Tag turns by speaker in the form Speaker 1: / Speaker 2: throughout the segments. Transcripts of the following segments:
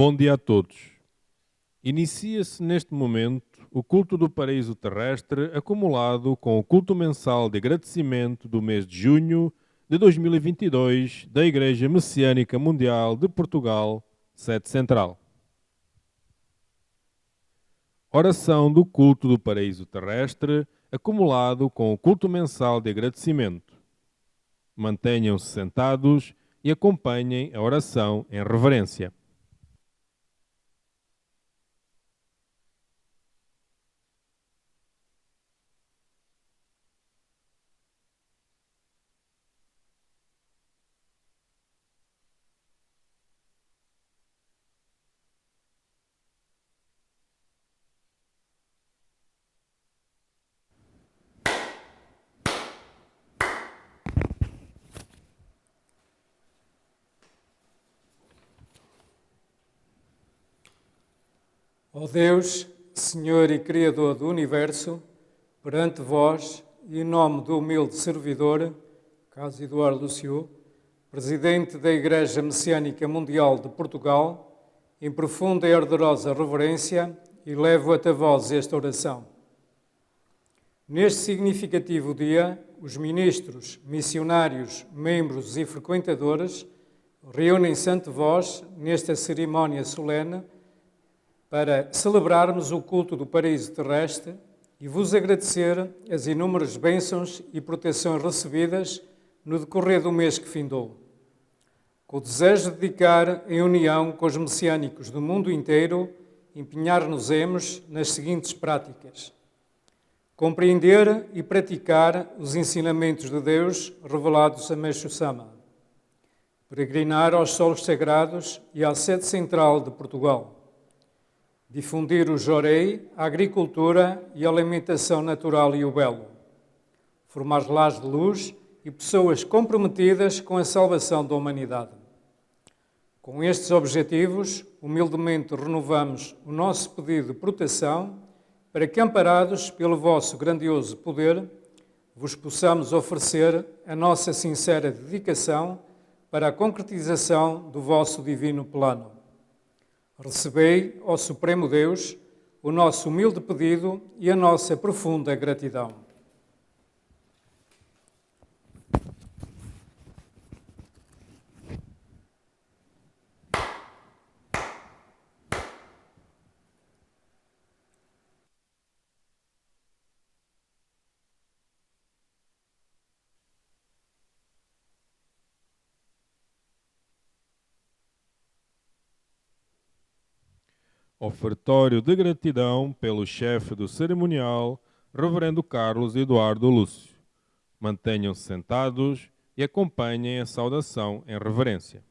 Speaker 1: Bom dia a todos. Inicia-se neste momento o culto do paraíso terrestre acumulado com o culto mensal de agradecimento do mês de junho de 2022 da Igreja Messiânica Mundial de Portugal, sede central. Oração do culto do paraíso terrestre acumulado com o culto mensal de agradecimento. Mantenham-se sentados e acompanhem a oração em reverência.
Speaker 2: Ó Deus, Senhor e Criador do Universo, perante vós e em nome do humilde servidor, Caso Eduardo Lúcio, Presidente da Igreja Messiânica Mundial de Portugal, em profunda e ardorosa reverência, elevo até vós esta oração. Neste significativo dia, os ministros, missionários, membros e frequentadores reúnem-se ante vós nesta cerimónia solene para celebrarmos o culto do paraíso terrestre e vos agradecer as inúmeras bênçãos e proteções recebidas no decorrer do mês que findou. Com o desejo de dedicar, em união com os messiânicos do mundo inteiro, empenhar-nos-emos nas seguintes práticas: compreender e praticar os ensinamentos de Deus revelados a Meixo Sama, peregrinar aos solos sagrados e à sede central de Portugal, difundir o jorei, a agricultura e a alimentação natural e o belo, formar lares de luz e pessoas comprometidas com a salvação da humanidade. Com estes objetivos, humildemente renovamos o nosso pedido de proteção para que, amparados pelo vosso grandioso poder, vos possamos oferecer a nossa sincera dedicação para a concretização do vosso divino plano. Recebei, ó Supremo Deus, o nosso humilde pedido e a nossa profunda gratidão.
Speaker 1: Ofertório de gratidão pelo chefe do cerimonial, Reverendo Carlos Eduardo Lúcio. Mantenham-se sentados e acompanhem a saudação em reverência.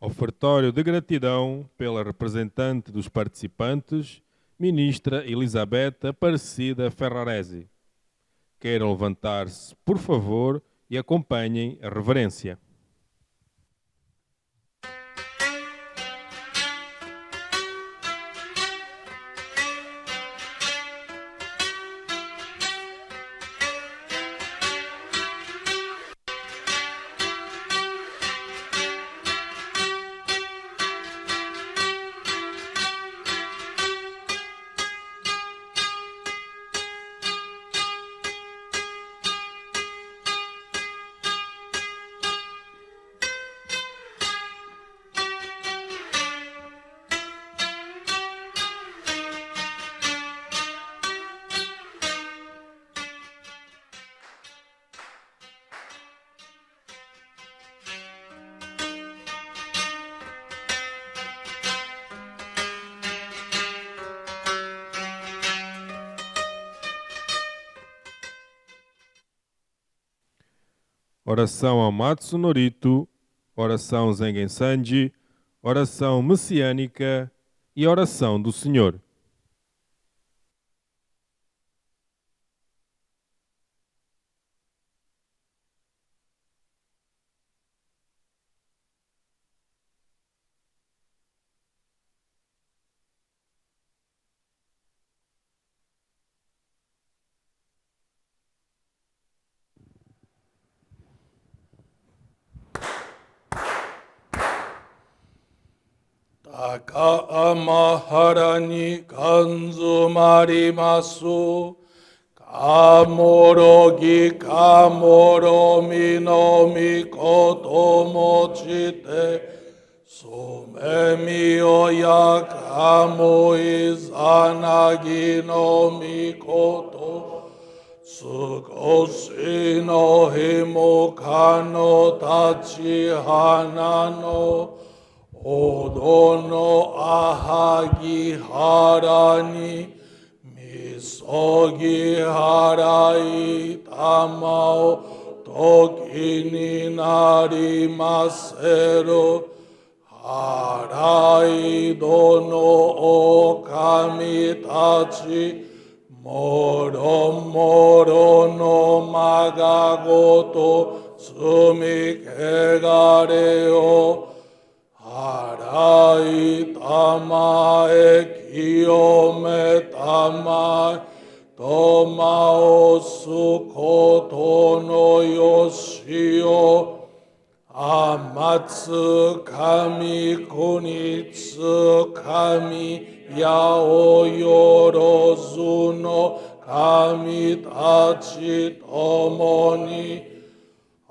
Speaker 1: Ofertório de gratidão pela representante dos participantes, Ministra Elizabeth Aparecida Ferraresi. Queiram levantar-se, por favor, e acompanhem a reverência. oração a Matsu Norito, oração Zengen Sanji, oração messiânica e oração do Senhor.
Speaker 3: Taka amahara ni kanzumarimasu. Kamorogi kamoro mino mikoto mochite. Sumemi oya kamo izanagi no mikoto. Tsukoshi no himo kano tachi hanano. Odono ahagi harani misogi harai tamao toki ni narimaseru harai dono okami tachi moro moro no magagoto sumikegareo harai tamae kiyome tamae tomao sukoto no yoshio amatsu kami kunitsu kami yao yorozu no kami tachi tomoni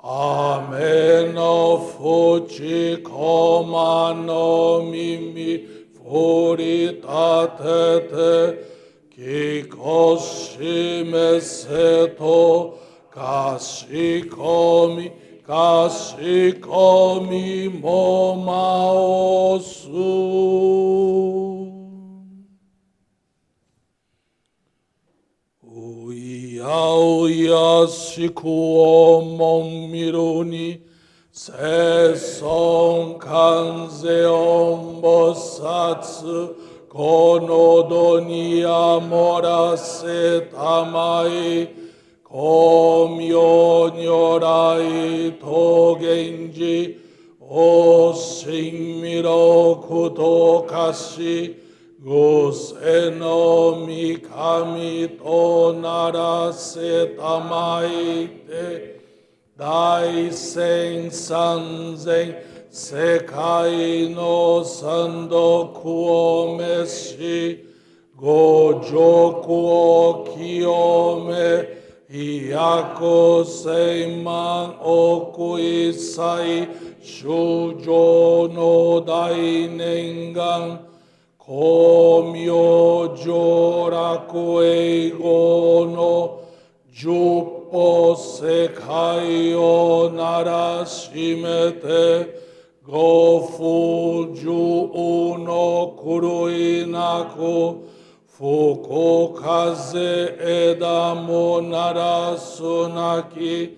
Speaker 3: Ame no fuchi koma no mimi furitatete kikoshime seto kashikomi momaosu. Uya shikuo monmiru ni seson kanzeon bosatsu kono doni amorase tamai komyo nyorai togenji o shinmiro kutokashi Gose no mikami to narase tamaite Daisen sanzen sekai no sandoku o meshi Gojoku o kiyome Iyako seiman oku isai Shujo no dainengan Komyo joraku eigo no Juppo sekai o narashimete Gofu ju no kurui naku Fuku kaze eda mo narasu naki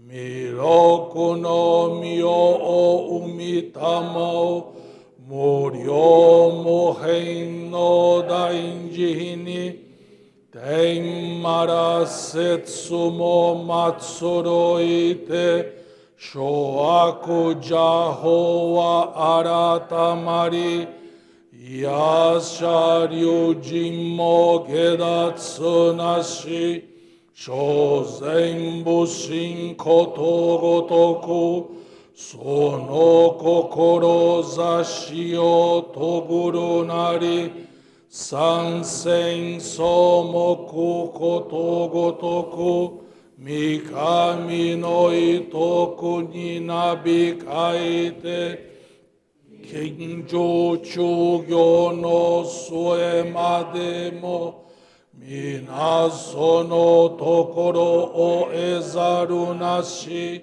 Speaker 3: Miroku no mio o umitamo Muryo mohen no dainji ni Tenmara setsumo matsuroite Shoaku jaho wa aratamari Yasharyu jimmo gedatsu nashi Shozen bushin koto gotoku Sono kokoro zashi o toguru nari Sansen somoku koto gotoku Mikami no itoku ni nabikaite Kinjo chugyo no suemade mo Minaso no tokoro o ezaru nashi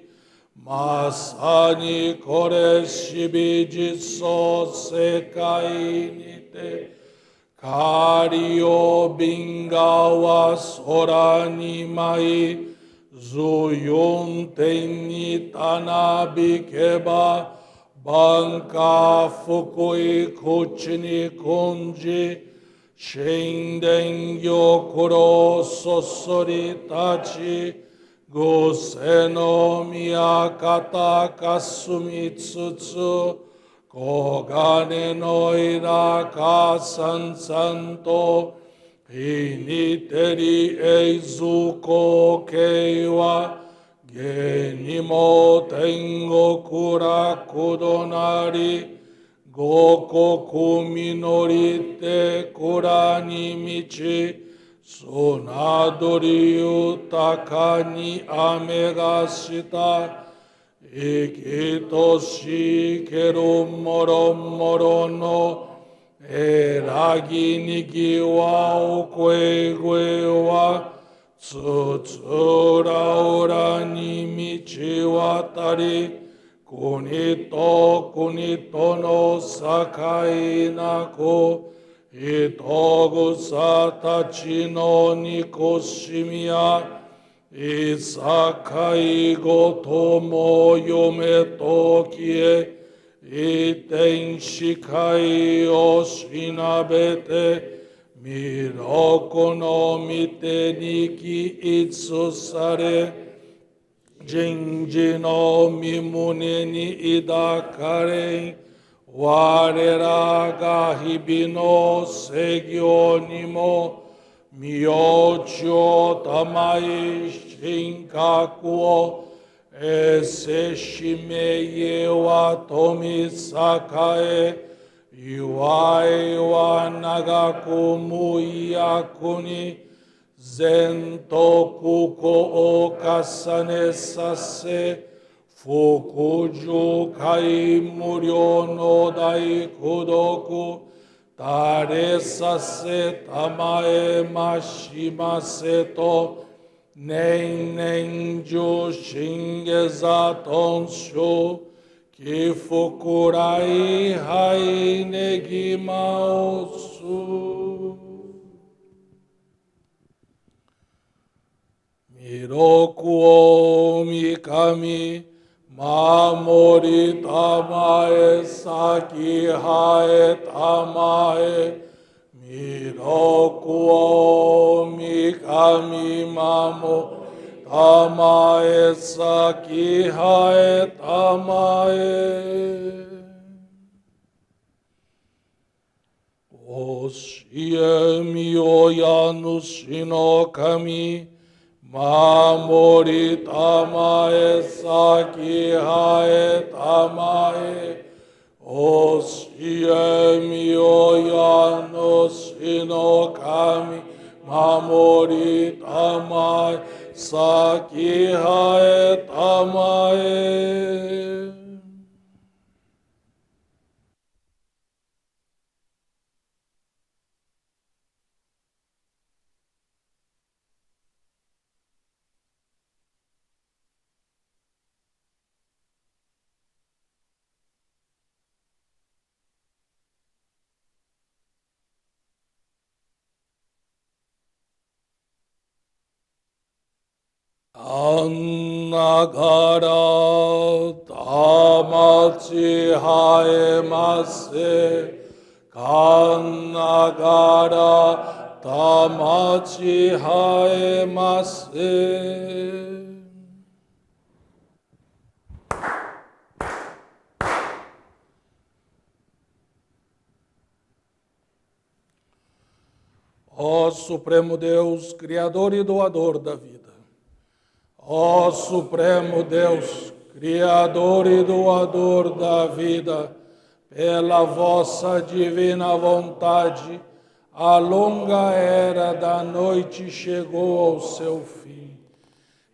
Speaker 3: Masani kore shibijitsu sekai nite Kari o binga wa sora ni mai Zuyun Tenni Tanabi Keba Banka Fukui Kuchini Kunji Shinden Yokuro Sosori Tachi Guseno Miyakata Kasumitsutsu Kogane no Iraka Sansanto Initeri Eizuko Keiwa Genimo Tengo Kura Kudonari Gokoku Minorite Kurani Michi Sunadori Utakani Amegashita Ikitoshi Keru Moro Morono Eragi Nigiwa Ukwewa Tsutsura Urani Michi Watari Kunito no Sakai Nako Itogu Satachi no Nikoshimiya Isakai Gotomo Yome Tokie Iten Shikai Oshinabete Miroko no Mite Niki Itsusare Jinji no Mimuneni Idakaren Wareraga Hibino Segionimo Myocho Tamai Shinkakuo Ese Shimeye Watomi Sakae Iwai Wanagaku Muyakuni Zento Kuko Okasane Sase Fukuju Kai Muryo no Dai Kudoku Tare Sase Tamae Mashima Seto Nen Ju Shingeza Tonshu Kifukurai Hai Negima Osu Miroku Mikami Mamori Tamae Saki Hae Tamae Miroku Mikami Mamo Tamae Saki Hae Tamae Oshie Miyoyanu Shinokami Mamori Tamae Saki Hae Tamae Oshie Miyoyanu Shinokami Mamori Tamae Saki Hae Tamae Annagara Tamachi Haemase Kannagara Tamachi Haemase Ó Supremo Deus, Criador e Doador da vida, ó Supremo Deus, Criador e Doador da vida, pela vossa divina vontade, a longa era da noite chegou ao seu fim.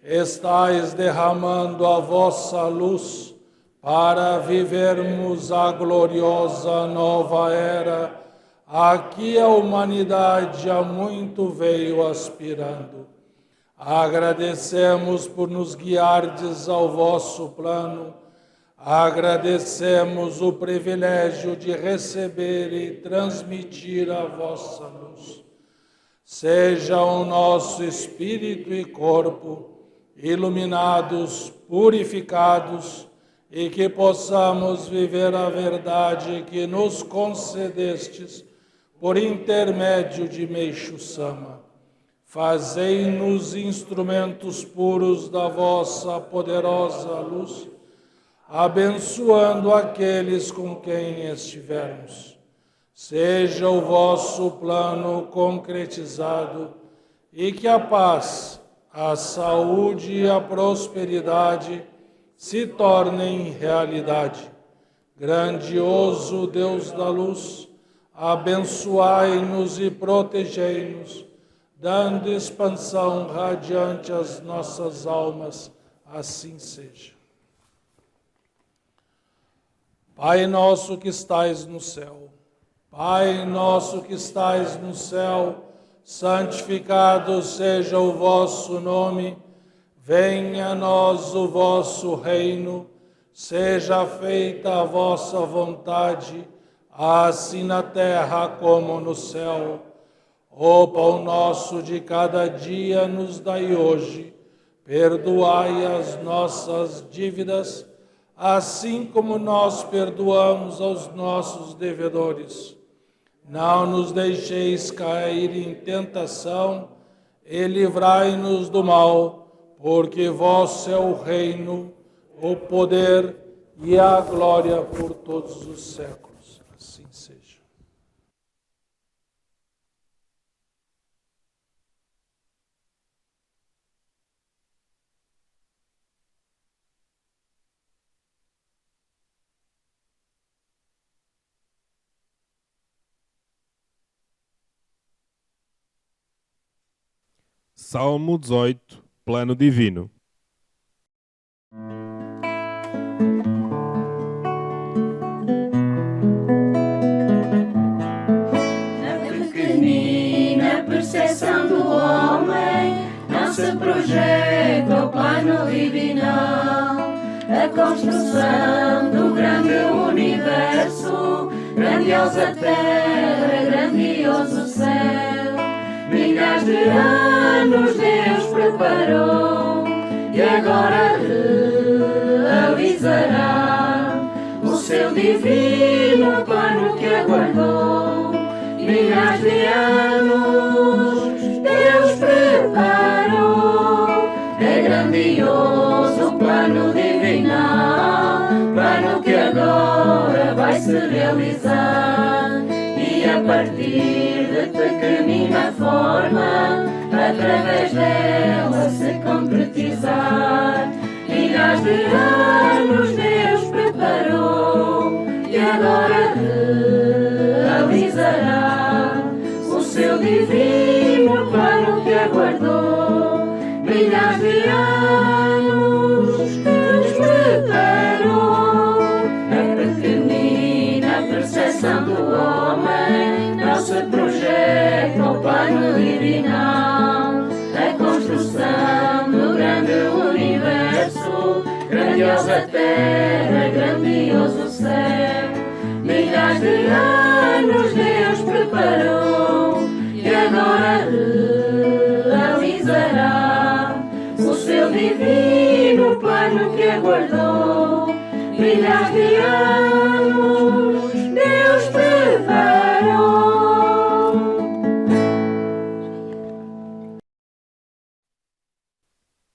Speaker 3: Estais derramando a vossa luz para vivermos a gloriosa nova era a que a humanidade há muito veio aspirando. Agradecemos por nos guiardes ao vosso plano, agradecemos o privilégio de receber e transmitir a vossa luz. Seja o nosso espírito e corpo iluminados, purificados, e que possamos viver a verdade que nos concedestes por intermédio de Meixo Sama. Fazei-nos instrumentos puros da vossa poderosa luz, abençoando aqueles com quem estivermos. Seja o vosso plano concretizado e que a paz, a saúde e a prosperidade se tornem realidade. Grandioso Deus da luz, abençoai-nos e protegei-nos, dando expansão radiante às nossas almas, assim seja. Pai nosso que estais no céu, Pai nosso que estais no céu, santificado seja o vosso nome, venha a nós o vosso reino, seja feita a vossa vontade, assim na terra como no céu. O pão nosso de cada dia nos dai hoje, perdoai as nossas dívidas, assim como nós perdoamos aos nossos devedores. Não nos deixeis cair em tentação e livrai-nos do mal, porque vosso é o reino, o poder e a glória por todos os séculos. Assim seja.
Speaker 1: Salmo 18, Plano Divino.
Speaker 4: Na pequenina percepção do homem não se projeta o plano divinal. A construção do grande universo, grandiosa terra, grandioso céu. Milhares de anos Deus preparou e agora realizará o seu divino plano que aguardou. Milhares de anos Deus preparou, é grandioso o plano divinal, plano que agora vai se realizar. E a partir de pequenina forma, através dela se concretizar. Milhares de anos Deus preparou e agora realizará o seu divino plano que aguardou. Milhares de anos Deus preparou. A pequenina percepção do homem não se projeta o plano divinal. A construção do grande universo, grandiosa terra, grandioso céu. Milhares de anos Deus preparou e agora realizará o seu divino plano que aguardou. Milhares de anos Deus preparou.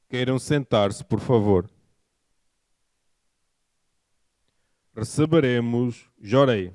Speaker 1: Queiram sentar-se, por favor. Receberemos Jorei.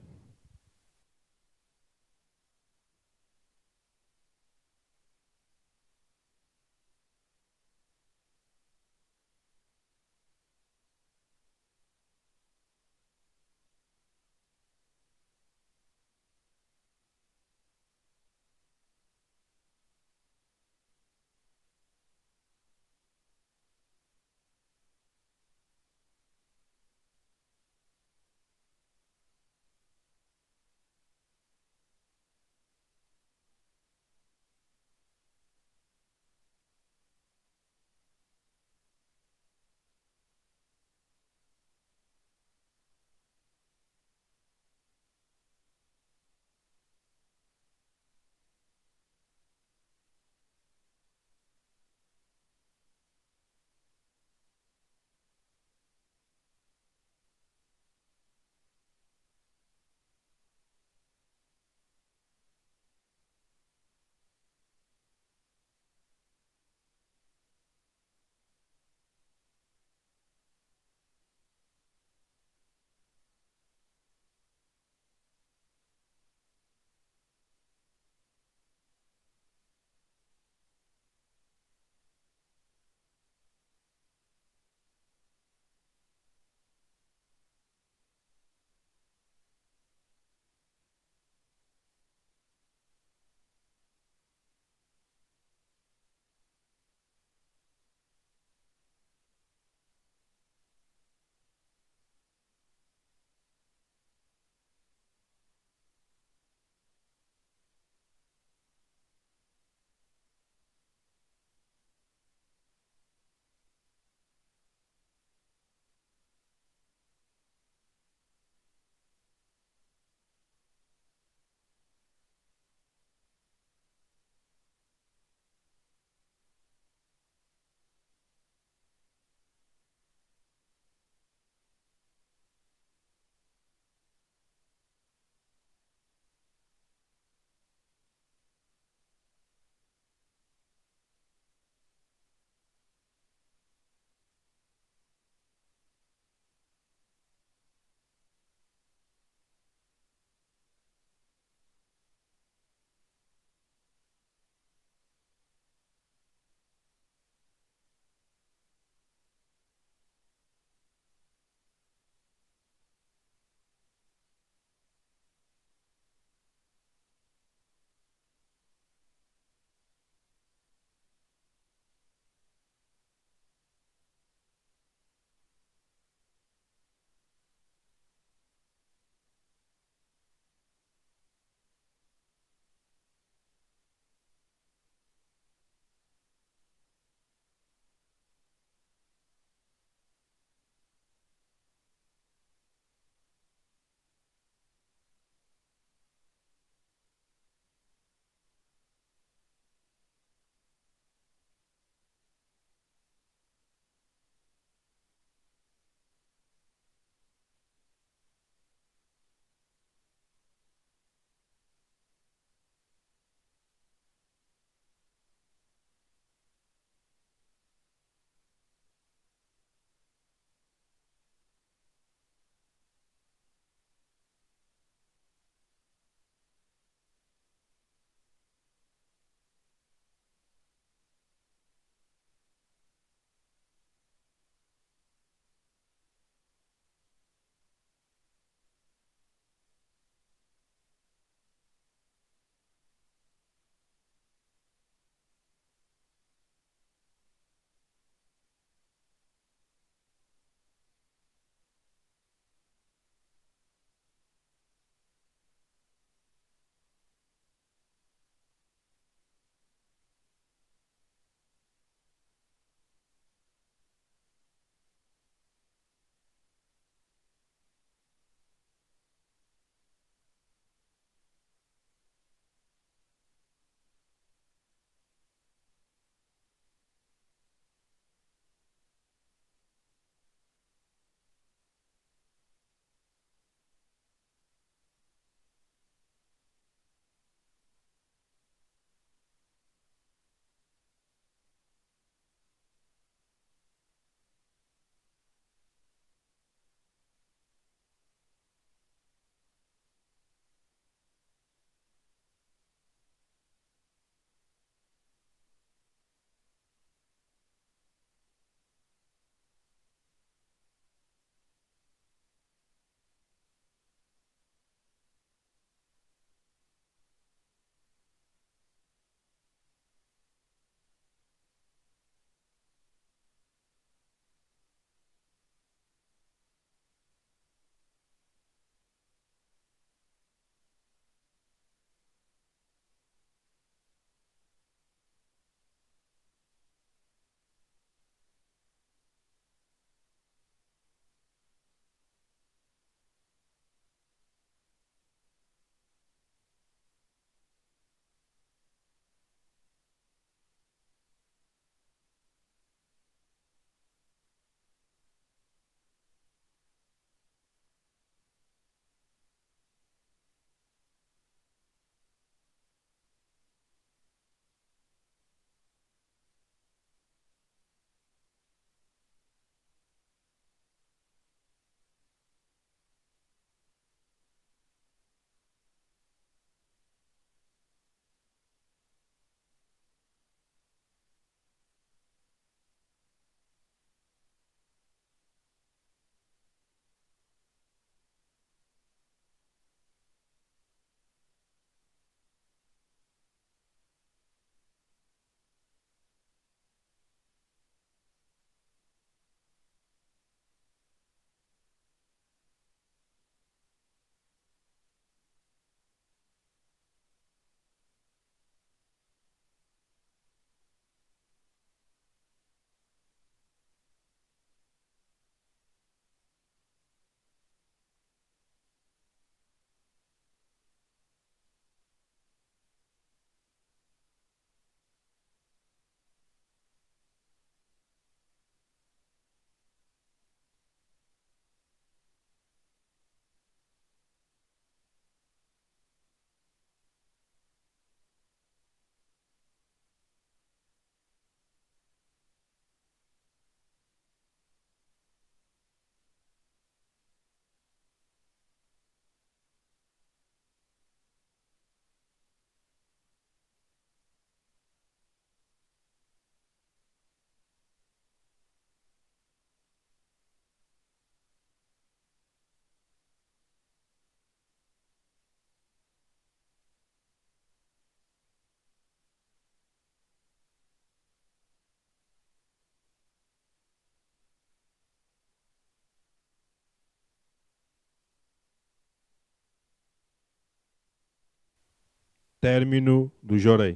Speaker 1: Término do Jorei.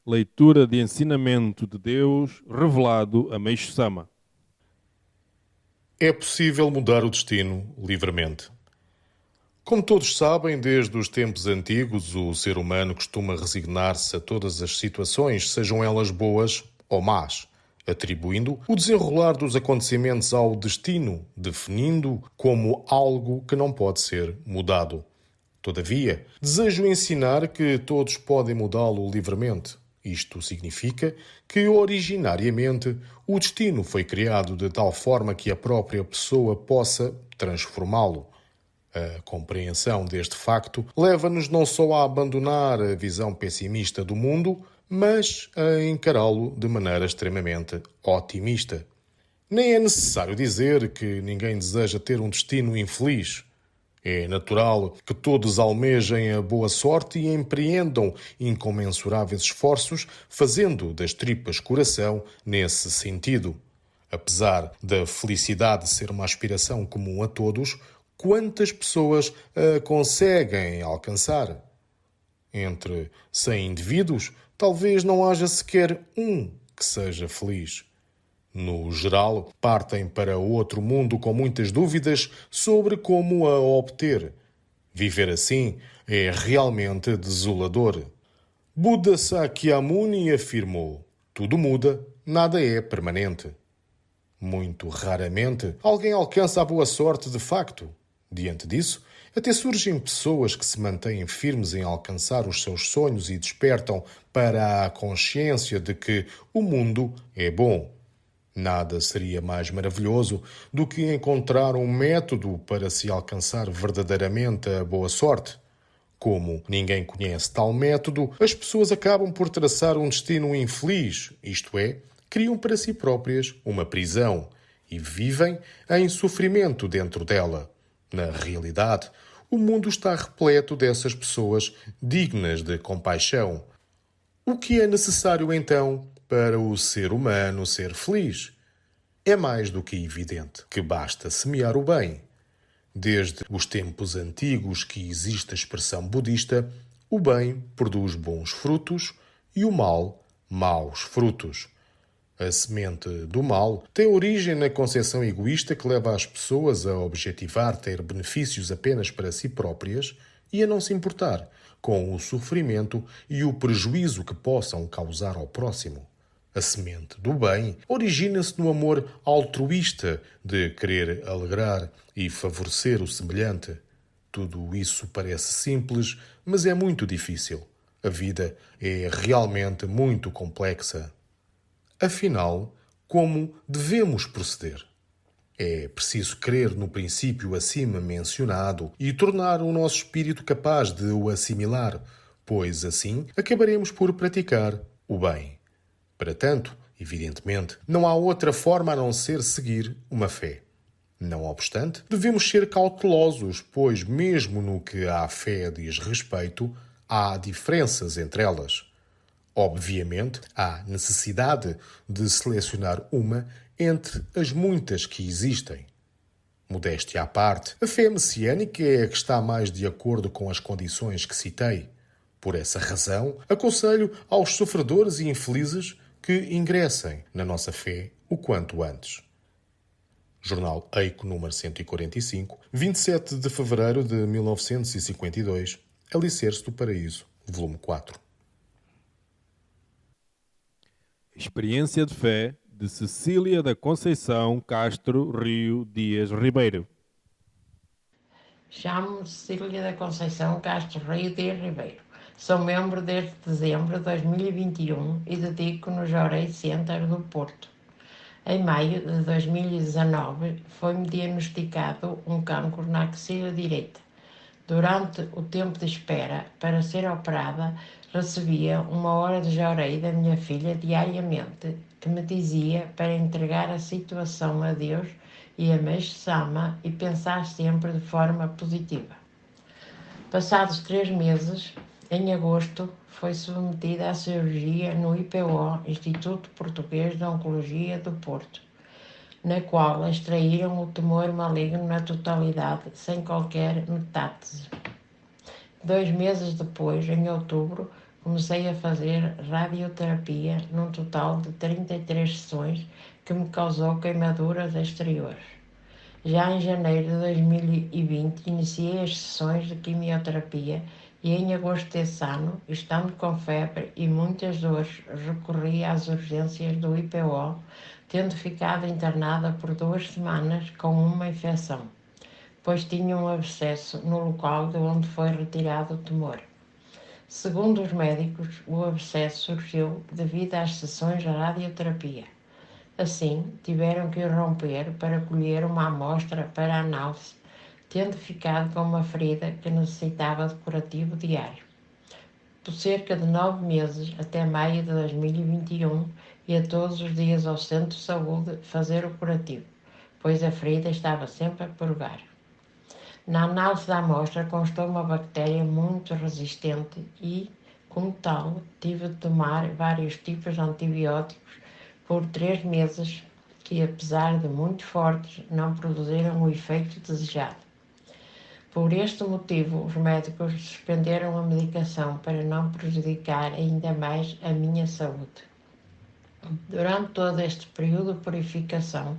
Speaker 1: Leitura de ensinamento de Deus revelado a Meixo Sama.
Speaker 5: É possível mudar o destino livremente. Como todos sabem, desde os tempos antigos, o ser humano costuma resignar-se a todas as situações, sejam elas boas ou más, atribuindo o desenrolar dos acontecimentos ao destino, definindo como algo que não pode ser mudado. Todavia, desejo ensinar que todos podem mudá-lo livremente. Isto significa que, originariamente, o destino foi criado de tal forma que a própria pessoa possa transformá-lo. A compreensão deste facto leva-nos não só a abandonar a visão pessimista do mundo, mas a encará-lo de maneira extremamente otimista. Nem é necessário dizer que ninguém deseja ter um destino infeliz. É natural que todos almejem a boa sorte e empreendam incomensuráveis esforços, fazendo das tripas coração nesse sentido. Apesar da felicidade ser uma aspiração comum a todos, quantas pessoas a conseguem alcançar? Entre 100 indivíduos, talvez não haja sequer um que seja feliz. No geral, partem para outro mundo com muitas dúvidas sobre como a obter. Viver assim é realmente desolador. Buda Sakyamuni afirmou: tudo muda, nada é permanente. Muito raramente alguém alcança a boa sorte de facto. Diante disso, até surgem pessoas que se mantêm firmes em alcançar os seus sonhos e despertam para a consciência de que o mundo é bom. Nada seria mais maravilhoso do que encontrar um método para se alcançar verdadeiramente a boa sorte. Como ninguém conhece tal método, as pessoas acabam por traçar um destino infeliz, isto é, criam para si próprias uma prisão e vivem em sofrimento dentro dela. Na realidade, o mundo está repleto dessas pessoas dignas de compaixão. O que é necessário então para o ser humano ser feliz? É mais do que evidente que basta semear o bem. Desde os tempos antigos que existe a expressão budista, o bem produz bons frutos e o mal, maus frutos. A semente do mal tem origem na concepção egoísta que leva as pessoas a objetivar ter benefícios apenas para si próprias e a não se importar com o sofrimento e o prejuízo que possam causar ao próximo. A semente do bem origina-se no amor altruísta de querer alegrar e favorecer o semelhante. Tudo isso parece simples, mas é muito difícil. A vida é realmente muito complexa. Afinal, como devemos proceder? É preciso crer no princípio acima mencionado e tornar o nosso espírito capaz de o assimilar, pois assim acabaremos por praticar o bem. Para tanto, evidentemente, não há outra forma a não ser seguir uma fé. Não obstante, devemos ser cautelosos, pois mesmo no que à fé diz respeito, há diferenças entre elas. Obviamente, há necessidade de selecionar uma entre as muitas que existem. Modéstia à parte, a fé messiânica é a que está mais de acordo com as condições que citei. Por essa razão, aconselho aos sofredores e infelizes que ingressem na nossa fé o quanto antes. Jornal Eico, número 145, 27 de fevereiro de 1952, Alicerce do Paraíso, volume 4.
Speaker 1: Experiência de fé de Cecília da Conceição Castro Rio Dias Ribeiro.
Speaker 6: Chamo-me Cecília da Conceição Castro Rio Dias Ribeiro. Sou membro desde dezembro de 2021 e dedico no Jorei Center do Porto. Em maio de 2019 foi-me diagnosticado um cancro na axila direita. Durante o tempo de espera para ser operada, recebia 1 hora de jorei da minha filha diariamente, que me dizia para entregar a situação a Deus e a Mestre-sama e pensar sempre de forma positiva. Passados 3 meses, em agosto, foi submetida à cirurgia no IPO, Instituto Português de Oncologia do Porto, na qual extraíram o tumor maligno na totalidade, sem qualquer metástase. 2 meses depois, em outubro, comecei a fazer radioterapia num total de 33 sessões que me causou queimaduras exteriores. Já em janeiro de 2020, iniciei as sessões de quimioterapia e em agosto desse ano, estando com febre e muitas dores, recorri às urgências do IPO, tendo ficado internada por 2 semanas com uma infecção, pois tinha um abscesso no local de onde foi retirado o tumor. Segundo os médicos, o abscesso surgiu devido às sessões de radioterapia. Assim, tiveram que o romper para colher uma amostra para análise, tendo ficado com uma ferida que necessitava de curativo diário. Por cerca de 9 meses, até maio de 2021, ia todos os dias ao centro de saúde fazer o curativo, pois a ferida estava sempre a purgar. Na análise da amostra constou uma bactéria muito resistente e, como tal, tive de tomar vários tipos de antibióticos por 3 meses, que, apesar de muito fortes, não produziram o efeito desejado. Por este motivo, os médicos suspenderam a medicação para não prejudicar ainda mais a minha saúde. Durante todo este período de purificação,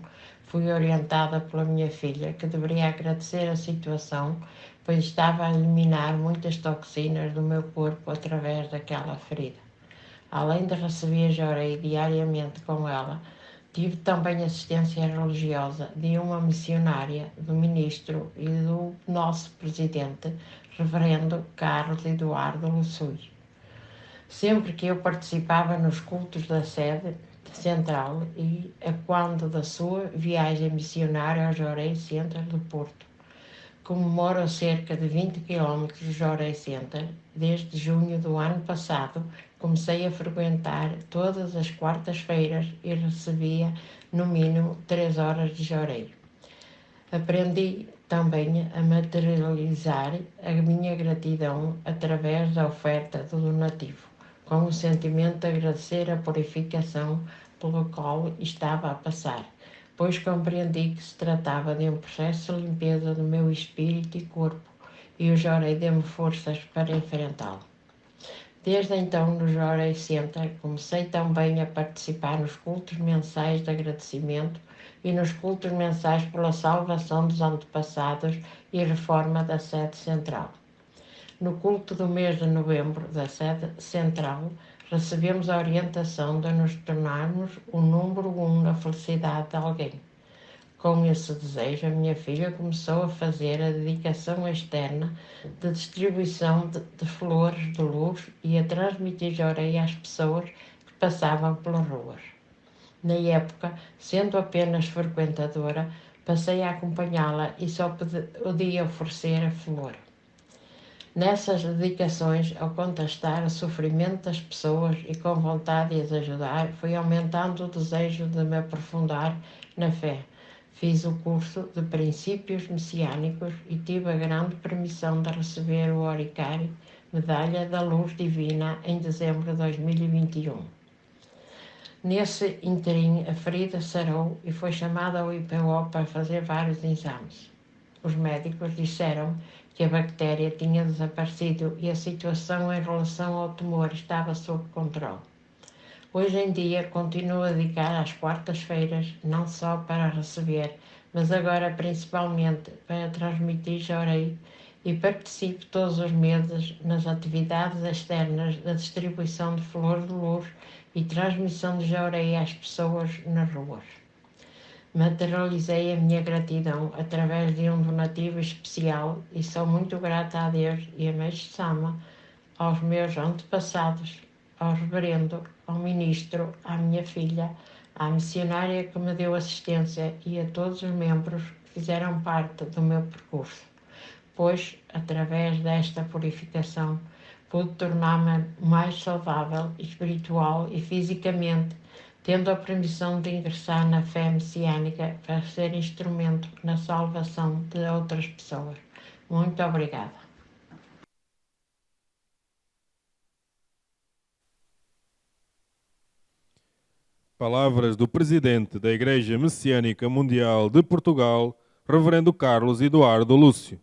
Speaker 6: fui orientada pela minha filha que deveria agradecer a situação, pois estava a eliminar muitas toxinas do meu corpo através daquela ferida. Além de receber jorei diariamente com ela, tive também assistência religiosa de uma missionária, do ministro e do nosso presidente, reverendo Carlos Eduardo Lussui. Sempre que eu participava nos cultos da sede central e a quando da sua viagem missionária ao Jorei Center do Porto. Comemoro a cerca de 20 km do Jorei Center. Desde junho do ano passado, comecei a frequentar todas as quartas-feiras e recebia, no mínimo, 3 horas de jorei. Aprendi também a materializar a minha gratidão através da oferta do donativo, com o sentimento de agradecer a purificação pelo qual estava a passar, pois compreendi que se tratava de um processo de limpeza do meu espírito e corpo, e o jorei deu-me forças para enfrentá-lo. Desde então, no Jorei Center, comecei também a participar nos cultos mensais de agradecimento e nos cultos mensais pela salvação dos antepassados e reforma da sede central. No culto do mês de novembro da sede central, recebemos a orientação de nos tornarmos o número 1 na felicidade de alguém. Com esse desejo, a minha filha começou a fazer a dedicação externa de distribuição de flores de luz e a transmitir jorei às pessoas que passavam pelas ruas. Na época, sendo apenas frequentadora, passei a acompanhá-la e só podia oferecer a flor. Nessas dedicações, ao contrastar o sofrimento das pessoas e com vontade de as ajudar, fui aumentando o desejo de me aprofundar na fé. Fiz o curso de princípios messiânicos e tive a grande permissão de receber o Oricari, Medalha da Luz Divina, em dezembro de 2021. Nesse interim, a ferida sarou e foi chamada ao IPO para fazer vários exames. Os médicos disseram que a bactéria tinha desaparecido e a situação em relação ao tumor estava sob controle. Hoje em dia continuo a dedicar às quartas-feiras, não só para receber, mas agora principalmente para transmitir jorei e participo todos os meses nas atividades externas da distribuição de flores de luz e transmissão de jorei às pessoas nas ruas. Materializei a minha gratidão através de um donativo especial e sou muito grata a Deus e a Mestre-sama, aos meus antepassados, ao reverendo, ao ministro, à minha filha, à missionária que me deu assistência e a todos os membros que fizeram parte do meu percurso. pois, através desta purificação, pude tornar-me mais saudável, espiritual e fisicamente, tendo a permissão de ingressar na fé messiânica para ser instrumento na salvação de outras pessoas. Muito obrigada.
Speaker 1: Palavras do presidente da Igreja Messiânica Mundial de Portugal, Reverendo Carlos Eduardo Lúcio.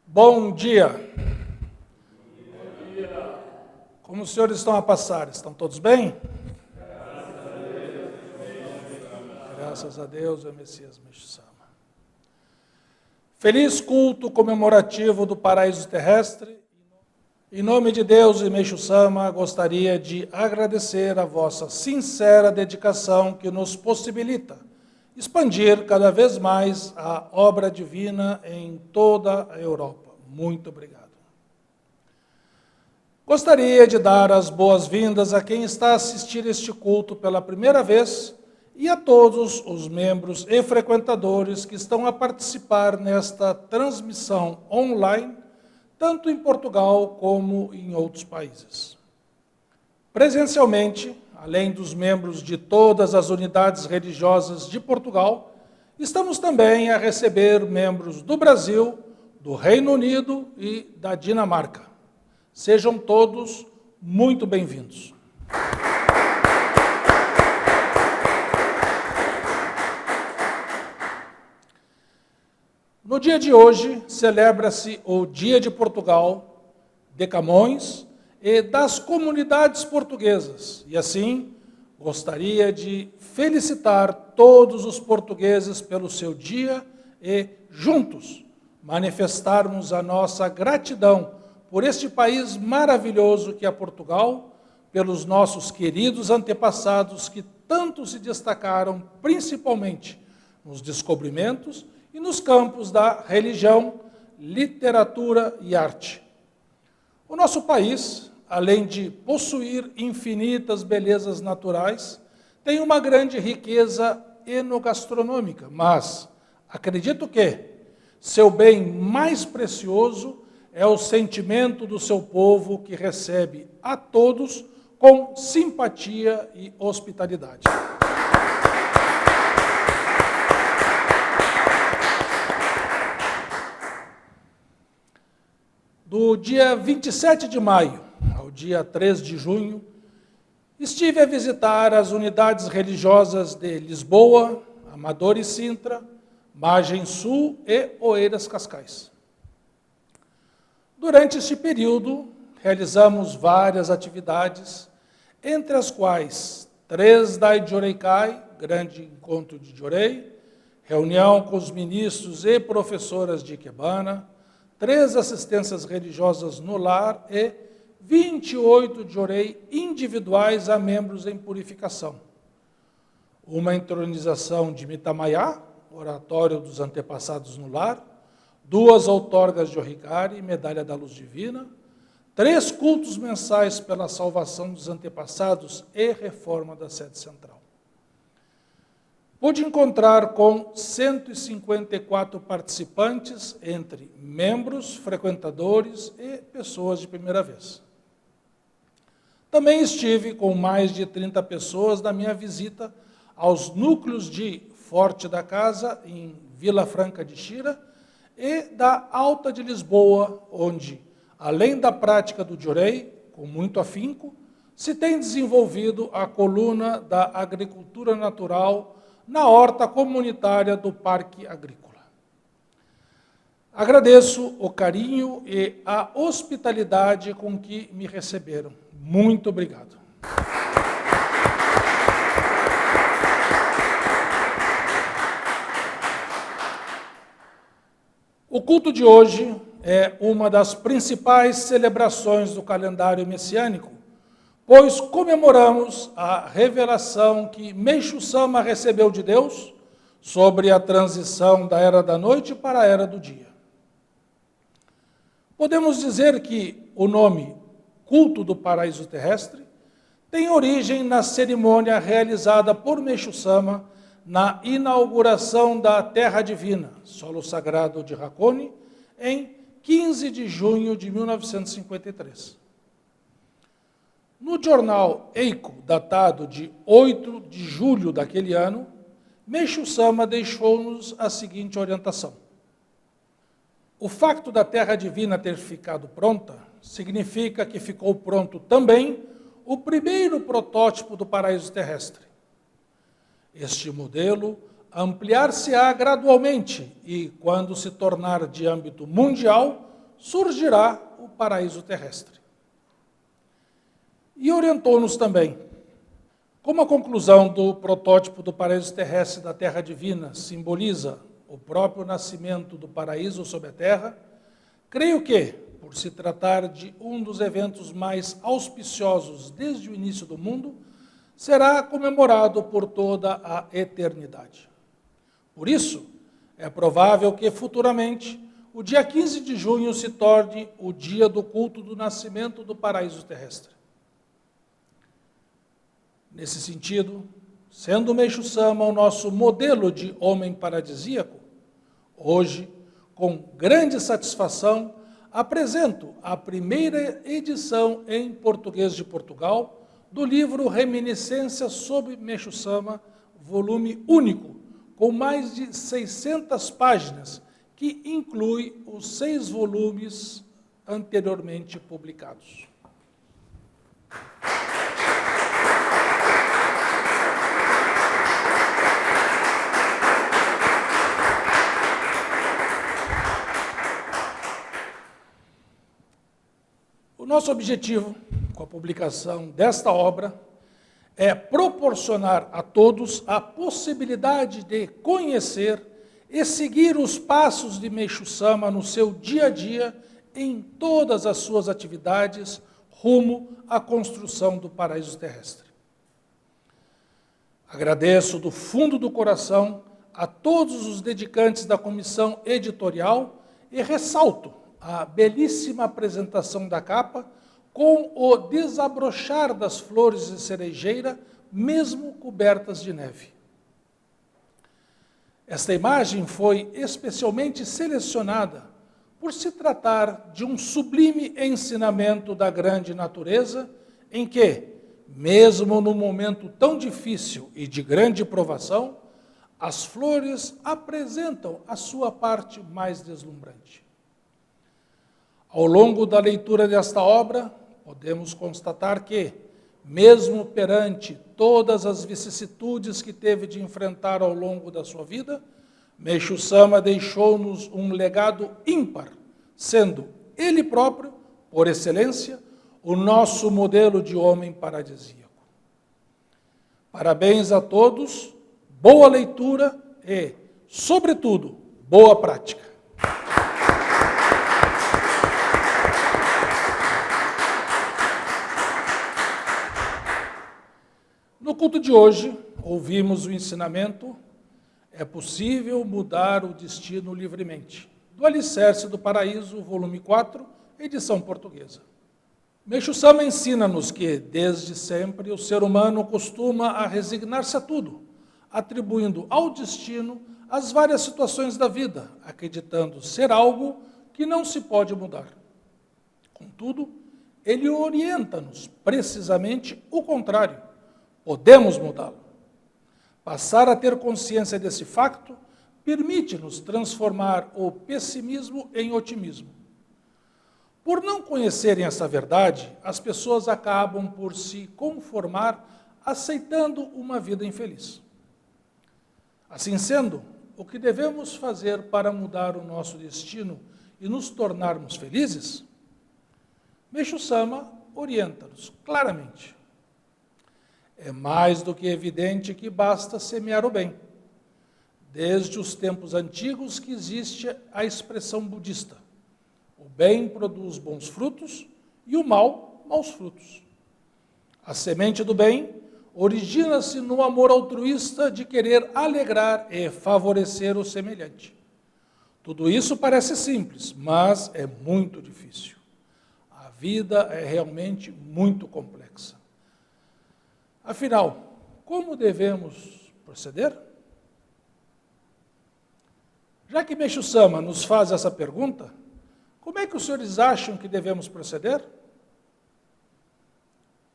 Speaker 3: Bom dia. Como os senhores estão a passar? Estão todos bem? Graças a Deus, o Messias Meixo Sama. Feliz culto comemorativo do paraíso terrestre. Em nome de Deus e Meixo Sama, gostaria de agradecer a vossa sincera dedicação que nos possibilita expandir cada vez mais a obra divina em toda a Europa. Muito obrigado. Gostaria de dar as boas-vindas a quem está a assistir este culto pela primeira vez e a todos os membros e frequentadores que estão a participar nesta transmissão online, tanto em Portugal como em outros países. Presencialmente, além dos membros de todas as unidades religiosas de Portugal, estamos também a receber membros do Brasil, do Reino Unido e da Dinamarca. Sejam todos muito bem-vindos. No dia de hoje, celebra-se o Dia de Portugal, de Camões e das comunidades portuguesas. E assim, gostaria de felicitar todos os portugueses pelo seu dia e, juntos, manifestarmos a nossa gratidão por este país maravilhoso que é Portugal, pelos nossos queridos antepassados que tanto se destacaram, principalmente nos descobrimentos e nos campos da religião, literatura e arte. O nosso país, além de possuir infinitas belezas naturais, tem uma grande riqueza enogastronômica, mas acredito que seu bem mais precioso é o sentimento do seu povo que recebe a todos com simpatia e hospitalidade. Do dia 27 de maio ao dia 3 de junho, estive a visitar as unidades religiosas de Lisboa, Amador e Sintra, Margem Sul e Oeiras Cascais. Durante este período, realizamos várias atividades, entre as quais 3 da Idjoreikai, Grande Encontro de Idjorei, reunião com os ministros e professoras de Ikebana, 3 assistências religiosas no lar e 28 Idjorei individuais a membros em purificação. Uma entronização de Mitamaiá, oratório dos antepassados no lar, 2 outorgas de Orricari, medalha da luz divina, 3 cultos mensais pela salvação dos antepassados e reforma da sede central. Pude encontrar com 154 participantes, entre membros, frequentadores e pessoas de primeira vez. Também estive com mais de 30 pessoas na minha visita aos núcleos de Forte da Casa, em Vila Franca de Xira, e da Alta de Lisboa, onde, além da prática do Idjorei, com muito afinco, se tem desenvolvido a coluna da agricultura natural na horta comunitária do Parque Agrícola. Agradeço o carinho e a hospitalidade com que me receberam. Muito obrigado. O culto de hoje é uma das principais celebrações do calendário messiânico, pois comemoramos a revelação que Meixo Sama recebeu de Deus sobre a transição da Era da Noite para a Era do Dia. podemos dizer que o nome culto do paraíso terrestre tem origem na cerimônia realizada por Meixo Sama na inauguração da Terra Divina, solo sagrado de Hakone, em 15 de junho de 1953. No jornal Eiko, datado de 8 de julho daquele ano, Meixo Sama deixou-nos a seguinte orientação. O facto da Terra Divina ter ficado pronta significa que ficou pronto também o primeiro protótipo do paraíso terrestre. Este modelo ampliar-se-á gradualmente e, quando se tornar de âmbito mundial, surgirá o paraíso terrestre. E orientou-nos também. Como a conclusão do protótipo do paraíso terrestre da Terra Divina simboliza o próprio nascimento do paraíso sobre a Terra, creio que, por se tratar de um dos eventos mais auspiciosos desde o início do mundo, será comemorado por toda a eternidade. Por isso, é provável que futuramente o dia 15 de junho se torne o dia do culto do nascimento do paraíso terrestre. Nesse sentido, sendo Meixo Sama o nosso modelo de homem paradisíaco, hoje, com grande satisfação, apresento a primeira edição em português de Portugal do livro Reminiscências sobre Meixo Sama, volume único, com mais de 600 páginas, que inclui os 6 volumes anteriormente publicados. O nosso objetivo com a publicação desta obra é proporcionar a todos a possibilidade de conhecer e seguir os passos de Meixo Sama no seu dia a dia em todas as suas atividades rumo à construção do paraíso terrestre. Agradeço do fundo do coração a todos os dedicantes da comissão editorial e ressalto a belíssima apresentação da capa com o desabrochar das flores de cerejeira, mesmo cobertas de neve. Esta imagem foi especialmente selecionada por se tratar de um sublime ensinamento da grande natureza, em que, mesmo num momento tão difícil e de grande provação, as flores apresentam a sua parte mais deslumbrante. Ao longo da leitura desta obra, podemos constatar que, mesmo perante todas as vicissitudes que teve de enfrentar ao longo da sua vida, Meixo Sama deixou-nos um legado ímpar, sendo ele próprio, por excelência, o nosso modelo de homem paradisíaco. Parabéns a todos, boa leitura e, sobretudo, boa prática. No culto de hoje, ouvimos o ensinamento: é possível mudar o destino livremente, do Alicerce do Paraíso, volume 4, edição portuguesa. Meixo Sama ensina-nos que, desde sempre, o ser humano costuma a resignar-se a tudo, atribuindo ao destino as várias situações da vida, acreditando ser algo que não se pode mudar. Contudo, ele orienta-nos precisamente o contrário. Podemos mudá-lo. Passar a ter consciência desse facto permite-nos transformar o pessimismo em otimismo. Por não conhecerem essa verdade, as pessoas acabam por se conformar aceitando uma vida infeliz. Assim sendo, o que devemos fazer para mudar o nosso destino e nos tornarmos felizes? Meixo Sama orienta-nos claramente. É mais do que evidente que basta semear o bem. Desde os tempos antigos que existe a expressão budista: o bem produz bons frutos e o mal, maus frutos. A semente do bem origina-se no amor altruísta de querer alegrar e favorecer o semelhante. Tudo isso parece simples, mas é muito difícil. A vida é realmente muito complexa. Afinal, como devemos proceder? Já que Meixo Sama nos faz essa pergunta, como é que os senhores acham que devemos proceder?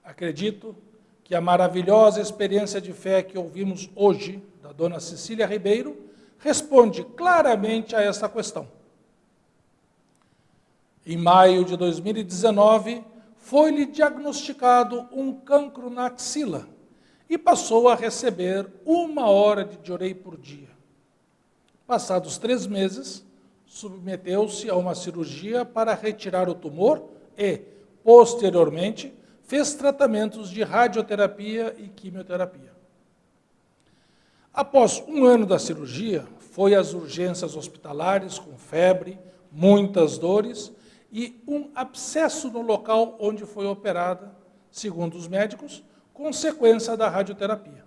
Speaker 3: Acredito que a maravilhosa experiência de fé que ouvimos hoje, da dona Cecília Ribeiro, responde claramente a esta questão. Em maio de 2019, foi-lhe diagnosticado um cancro na axila e passou a receber 1 hora de Diorei por dia. Passados 3 meses, submeteu-se a uma cirurgia para retirar o tumor e, posteriormente, fez tratamentos de radioterapia e quimioterapia. Após 1 ano da cirurgia, foi às urgências hospitalares com febre, muitas dores e um abscesso no local onde foi operada, segundo os médicos, consequência da radioterapia.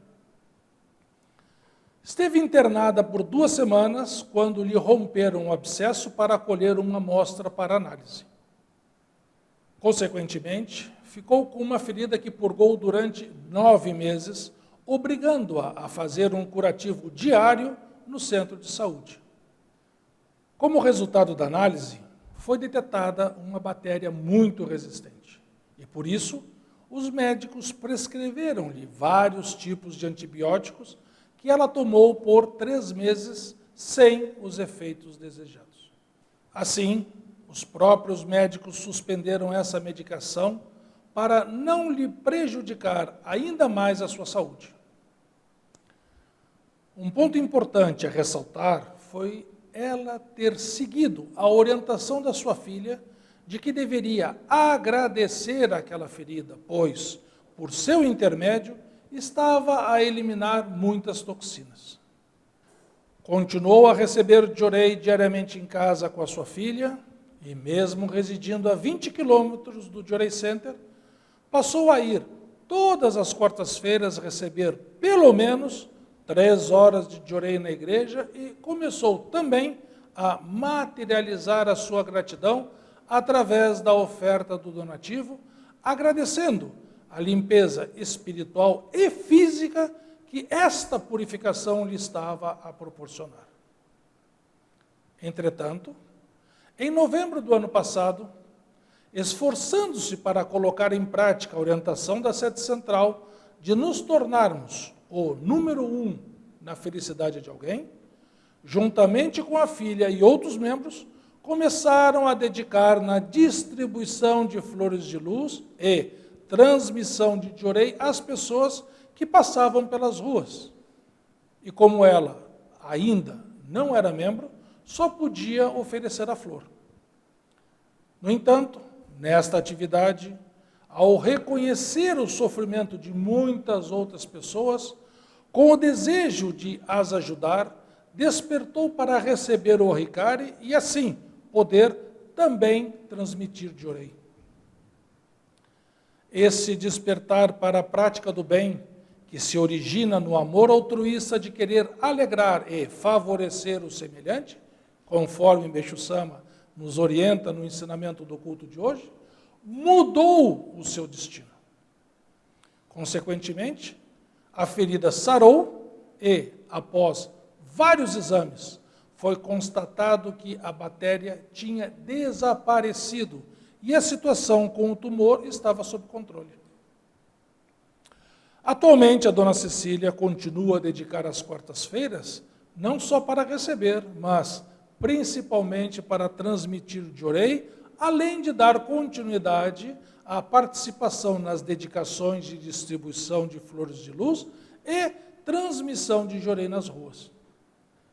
Speaker 3: Esteve internada por 2 semanas quando lhe romperam o abscesso para colher uma amostra para análise. Consequentemente, ficou com uma ferida que purgou durante 9 meses, obrigando-a a fazer um curativo diário no centro de saúde. Como resultado da análise, foi detectada uma bactéria muito resistente. E por isso, os médicos prescreveram-lhe vários tipos de antibióticos que ela tomou por 3 meses sem os efeitos desejados. Assim, os próprios médicos suspenderam essa medicação para não lhe prejudicar ainda mais a sua saúde. Um ponto importante a ressaltar foi ela ter seguido a orientação da sua filha de que deveria agradecer aquela ferida, pois, por seu intermédio, estava a eliminar muitas toxinas. Continuou a receber Diorei diariamente em casa com a sua filha e, mesmo residindo a 20 quilômetros do Diorei Center, passou a ir todas as quartas-feiras receber pelo menos 3 horas de Diorei na igreja e começou também a materializar a sua gratidão através da oferta do donativo, agradecendo a limpeza espiritual e física que esta purificação lhe estava a proporcionar. Entretanto, em novembro do ano passado, esforçando-se para colocar em prática a orientação da sede central de nos tornarmos o número 1 na felicidade de alguém, juntamente com a filha e outros membros, começaram a dedicar na distribuição de flores de luz e transmissão de Diorei às pessoas que passavam pelas ruas. E como ela ainda não era membro, só podia oferecer a flor. No entanto, nesta atividade, ao reconhecer o sofrimento de muitas outras pessoas, com o desejo de as ajudar, despertou para receber o Ricari e, assim, poder também transmitir Diorei. Esse despertar para a prática do bem, que se origina no amor altruísta de querer alegrar e favorecer o semelhante, conforme Meixo Sama nos orienta no ensinamento do culto de hoje, mudou o seu destino. Consequentemente, a ferida sarou e, após vários exames, foi constatado que a bactéria tinha desaparecido e a situação com o tumor estava sob controle. Atualmente, a dona Cecília continua a dedicar as quartas-feiras, não só para receber, mas principalmente para transmitir Diorei, além de dar continuidade à participação nas dedicações de distribuição de flores de luz e transmissão de Diorei nas ruas.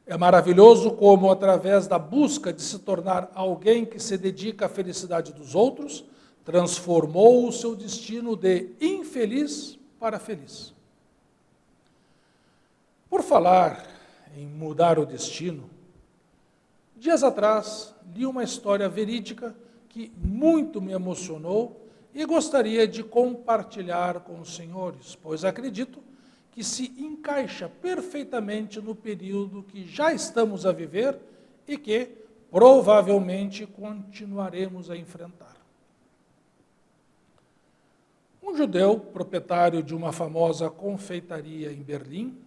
Speaker 3: É maravilhoso como, através da busca de se tornar alguém que se dedica à felicidade dos outros, transformou o seu destino de infeliz para feliz. Por falar em mudar o destino, dias atrás li uma história verídica que muito me emocionou e gostaria de compartilhar com os senhores, pois acredito que se encaixa perfeitamente no período que já estamos a viver e que provavelmente continuaremos a enfrentar. Um judeu, proprietário de uma famosa confeitaria em Berlim,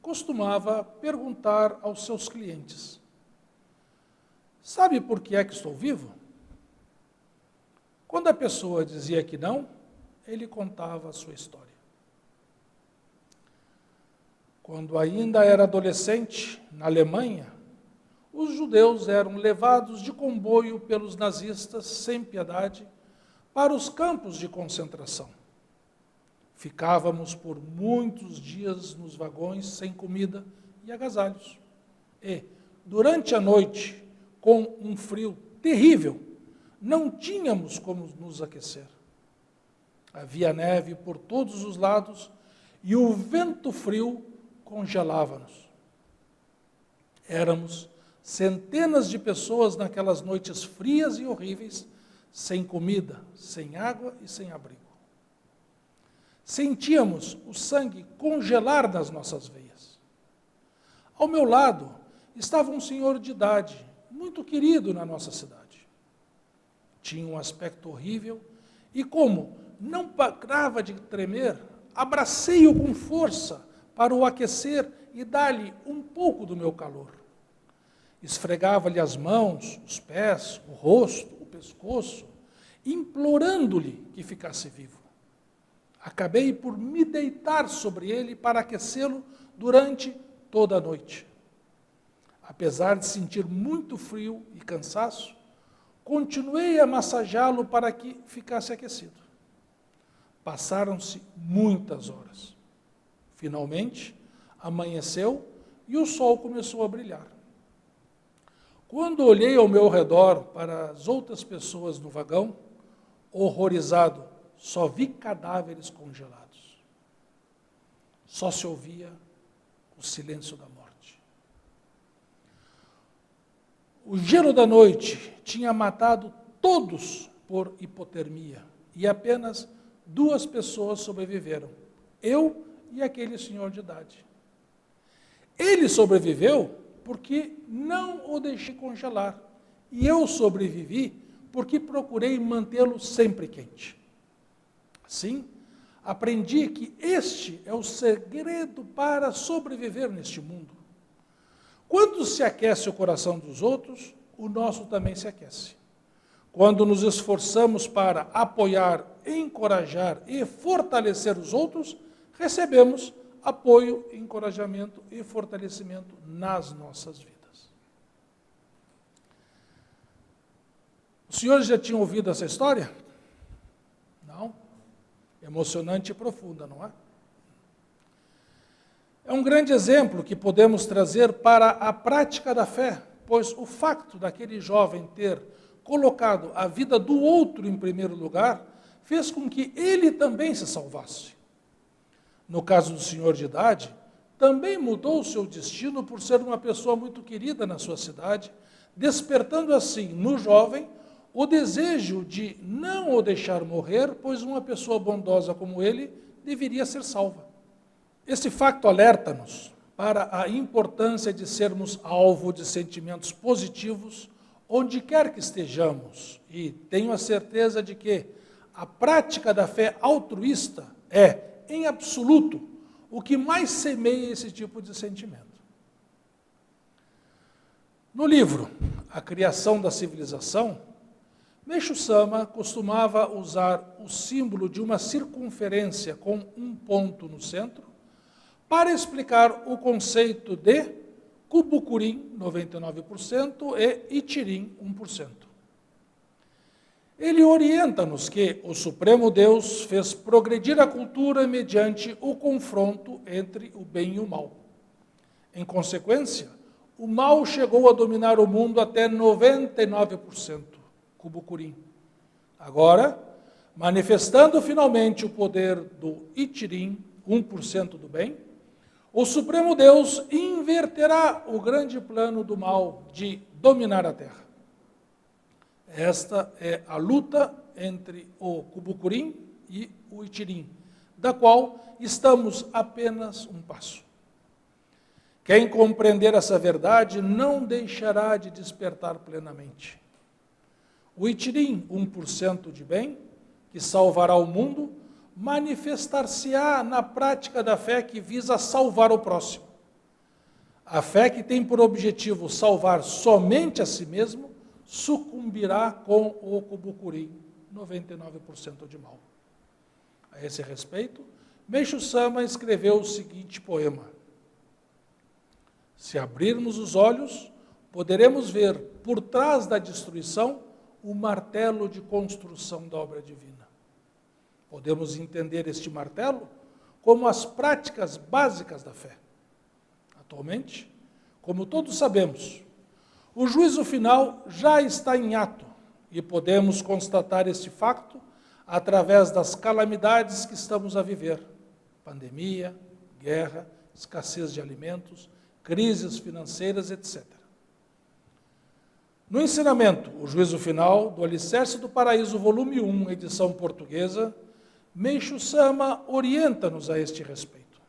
Speaker 3: costumava perguntar aos seus clientes: sabe por que é que estou vivo? Quando a pessoa dizia que não, ele contava a sua história. Quando ainda era adolescente, na Alemanha, os judeus eram levados de comboio pelos nazistas sem piedade para os campos de concentração. Ficávamos por muitos dias nos vagões sem comida e agasalhos. E, durante a noite, com um frio terrível, não tínhamos como nos aquecer. Havia neve por todos os lados e o vento frio congelava-nos. Éramos centenas de pessoas naquelas noites frias e horríveis, sem comida, sem água e sem abrigo. Sentíamos o sangue congelar nas nossas veias. Ao meu lado estava um senhor de idade, muito querido na nossa cidade. Tinha um aspecto horrível e, como não parava de tremer, abracei-o com força para o aquecer e dar-lhe um pouco do meu calor. Esfregava-lhe as mãos, os pés, o rosto, o pescoço, implorando-lhe que ficasse vivo. Acabei por me deitar sobre ele para aquecê-lo durante toda a noite. Apesar de sentir muito frio e cansaço, continuei a massageá-lo para que ficasse aquecido. Passaram-se muitas horas. Finalmente, amanheceu e o sol começou a brilhar. Quando olhei ao meu redor para as outras pessoas no vagão, horrorizado, só vi cadáveres congelados. Só se ouvia o silêncio da morte. O gelo da noite tinha matado todos por hipotermia e apenas 2 pessoas sobreviveram, eu e aquele senhor de idade. Ele sobreviveu porque não o deixei congelar, e eu sobrevivi porque procurei mantê-lo sempre quente. Assim, aprendi que este é o segredo para sobreviver neste mundo. Quando se aquece o coração dos outros, o nosso também se aquece. Quando nos esforçamos para apoiar, encorajar e fortalecer os outros, recebemos apoio, encorajamento e fortalecimento nas nossas vidas. Os senhores já tinham ouvido essa história? Não? Emocionante e profunda, não é? É um grande exemplo que podemos trazer para a prática da fé, pois o fato daquele jovem ter colocado a vida do outro em primeiro lugar fez com que ele também se salvasse. No caso do senhor de idade, também mudou o seu destino por ser uma pessoa muito querida na sua cidade, despertando assim no jovem o desejo de não o deixar morrer, pois uma pessoa bondosa como ele deveria ser salva. Esse facto alerta-nos para a importância de sermos alvo de sentimentos positivos onde quer que estejamos, e tenho a certeza de que a prática da fé altruísta é, em absoluto, o que mais semeia esse tipo de sentimento. No livro A Criação da Civilização, Meishu Sama costumava usar o símbolo de uma circunferência com um ponto no centro para explicar o conceito de Kubukurin, 99%, e Ichirin, 1%. Ele orienta-nos que o Supremo Deus fez progredir a cultura mediante o confronto entre o bem e o mal. Em consequência, o mal chegou a dominar o mundo até 99%, Kubukurin. Agora, manifestando finalmente o poder do Ichirin, 1% do bem, o Supremo Deus inverterá o grande plano do mal de dominar a Terra. Esta é a luta entre o Kubukurin e o Ichirin, da qual estamos apenas um passo. Quem compreender essa verdade não deixará de despertar plenamente. O Itirim, 1% de bem, que salvará o mundo, manifestar-se-á na prática da fé que visa salvar o próximo. A fé que tem por objetivo salvar somente a si mesmo, sucumbirá com o Kubukurim, 99% de mal. A esse respeito, Meishu Sama escreveu o seguinte poema: se abrirmos os olhos, poderemos ver, por trás da destruição, o martelo de construção da obra divina. Podemos entender este martelo como as práticas básicas da fé. Atualmente, como todos sabemos, o juízo final já está em ato e podemos constatar este facto através das calamidades que estamos a viver: pandemia, guerra, escassez de alimentos, crises financeiras, etc. No ensinamento, o juízo final, do Alicerce do Paraíso, volume 1, edição portuguesa, Meishu Sama orienta-nos a este respeito.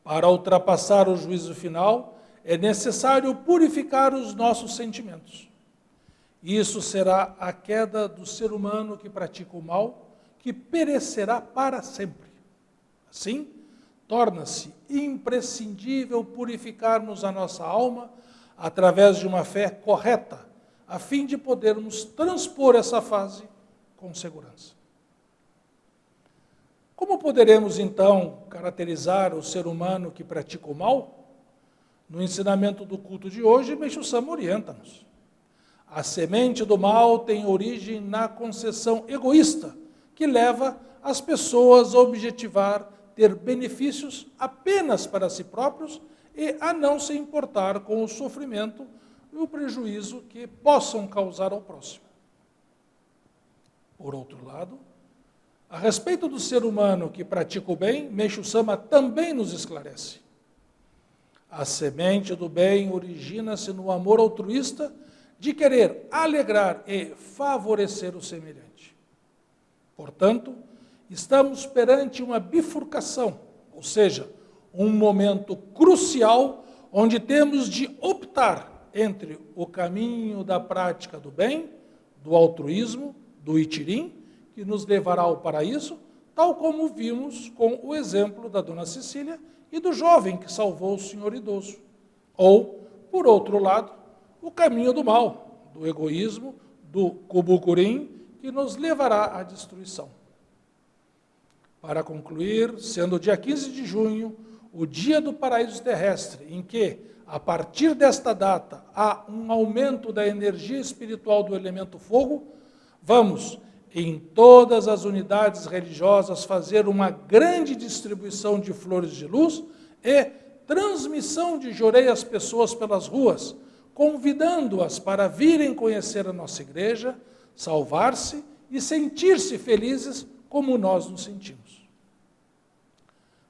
Speaker 3: Para ultrapassar o juízo final, é necessário purificar os nossos sentimentos. Isso será a queda do ser humano que pratica o mal, que perecerá para sempre. Assim, torna-se imprescindível purificarmos a nossa alma através de uma fé correta, a fim de podermos transpor essa fase com segurança. Como poderemos, então, caracterizar o ser humano que pratica o mal? No ensinamento do culto de hoje, Meishu Sama orienta-nos. A semente do mal tem origem na concepção egoísta, que leva as pessoas a objetivar ter benefícios apenas para si próprios e a não se importar com o sofrimento e o prejuízo que possam causar ao próximo. Por outro lado, a respeito do ser humano que pratica o bem, Meishu Sama também nos esclarece. A semente do bem origina-se no amor altruísta de querer alegrar e favorecer o semelhante. Portanto, estamos perante uma bifurcação, ou seja, um momento crucial onde temos de optar entre o caminho da prática do bem, do altruísmo, do Itirim, que nos levará ao paraíso, tal como vimos com o exemplo da Dona Cecília e do jovem que salvou o senhor idoso. Ou, por outro lado, o caminho do mal, do egoísmo, do Kubukurim, que nos levará à destruição. Para concluir, sendo o dia 15 de junho, o dia do paraíso terrestre, em que, a partir desta data, há um aumento da energia espiritual do elemento fogo, vamos, em todas as unidades religiosas, fazer uma grande distribuição de flores de luz e transmissão de jorei às pessoas pelas ruas, convidando-as para virem conhecer a nossa igreja, salvar-se e sentir-se felizes como nós nos sentimos.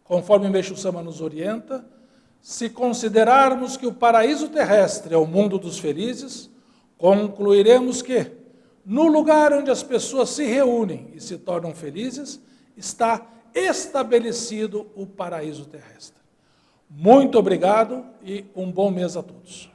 Speaker 3: Conforme Meishu Sama nos orienta, se considerarmos que o paraíso terrestre é o mundo dos felizes, concluiremos que, no lugar onde as pessoas se reúnem e se tornam felizes, está estabelecido o paraíso terrestre. Muito obrigado e um bom mês a todos.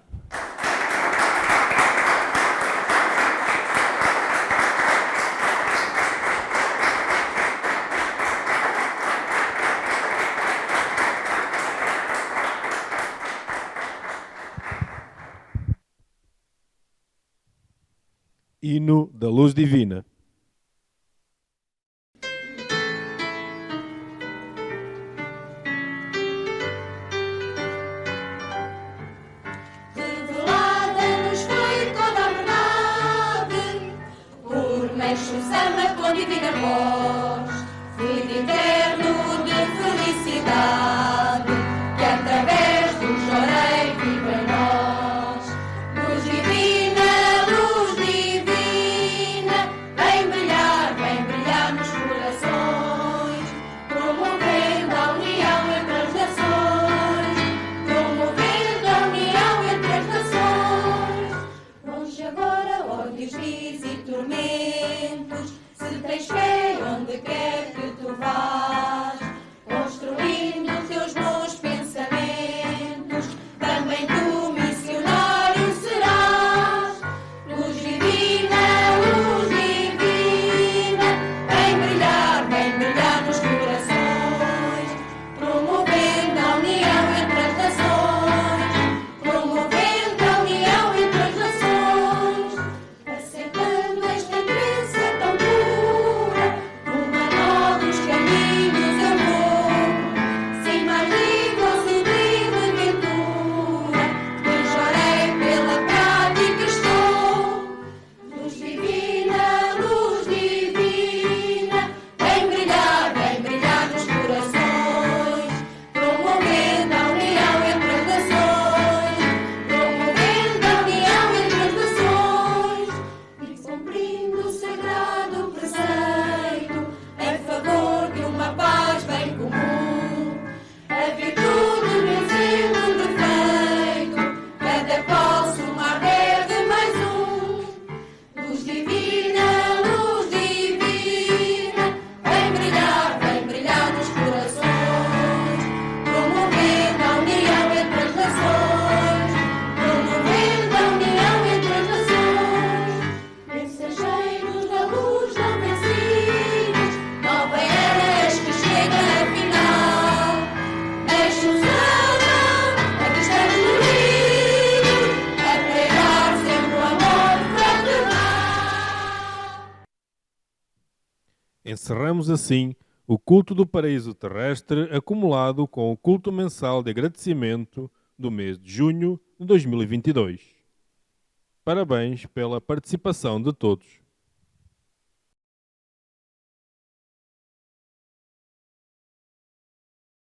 Speaker 1: Hino da Luz Divina.
Speaker 4: Revelada-nos foi toda a verdade, por Meishu Sama com divina voz, fluido eterno de felicidade, que através do jorei vive em nós. Luz divina,
Speaker 1: Encerramos assim o culto do paraíso terrestre acumulado com o culto mensal de agradecimento do mês de junho de 2022. Parabéns pela participação de todos.